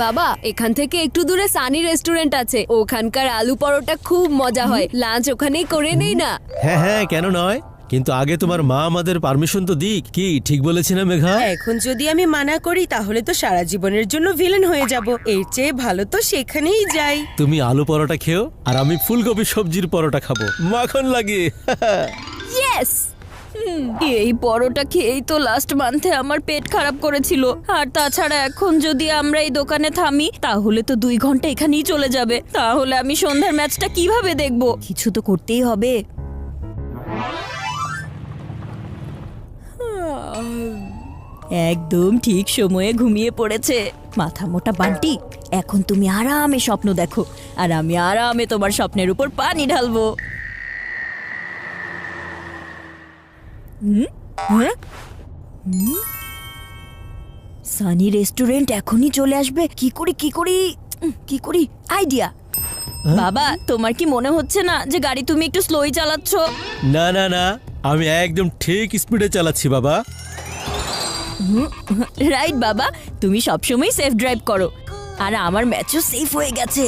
বাবা, এখান থেকে একটু দূরে সানি রেস্টুরেন্ট আছে, ওখানকার আলু পরোটা খুব মজা হয়, লাঞ্চ ওখানেই করে নেই না? হ্যাঁ হ্যাঁ, কেন নয়, কিন্তু আগে তোমার মা আমাদের পারমিশন তো দিক। কি ঠিক বলেছি না মেঘা? এখন যদি আমি মানা করি তাহলে তো সারা জীবনের জন্য ভিলেন হয়ে যাব। এর চেয়ে ভালো তো সেখানেই যাই। তুমি আলু পরোটা খেও আর আমি ফুলকপি সবজির পরোটা খাবো মাখন লাগিয়ে। ইয়েস! এই পরোটা খেয়েই তো লাস্ট মান্থে আমার পেট খারাপ করেছিল। আর তাছাড়া এখন যদি আমরা এই দোকানে থামি তাহলে তো 2 ঘন্টা এখানেই চলে যাবে। তাহলে আমি সন্ধ্যার ম্যাচটা কিভাবে দেখবো? কিছু তো করতেই হবে। একদম ঠিক সময়ে ঘুমিয়ে পড়েছে মাথা মোটা বান্টি। এখন তুমি আরামে স্বপ্ন দেখো আর আমি আরামে তোমার স্বপ্নের উপর পানি ঢালবো। সানি রেস্টুরেন্ট এখনই চলে আসবে। কি করি আইডিয়া। বাবা, তোমার কি মনে হচ্ছে না যে গাড়ি তুমি একটু স্লোই চালাচ্ছ? না না না, আমি একদম ঠিক স্পিডে চালাচ্ছি বাবা। রাইট বাবা, তুমি সবসময় সেফ ড্রাইভ করো আর আমার ম্যাচও সেফ হয়ে গেছে।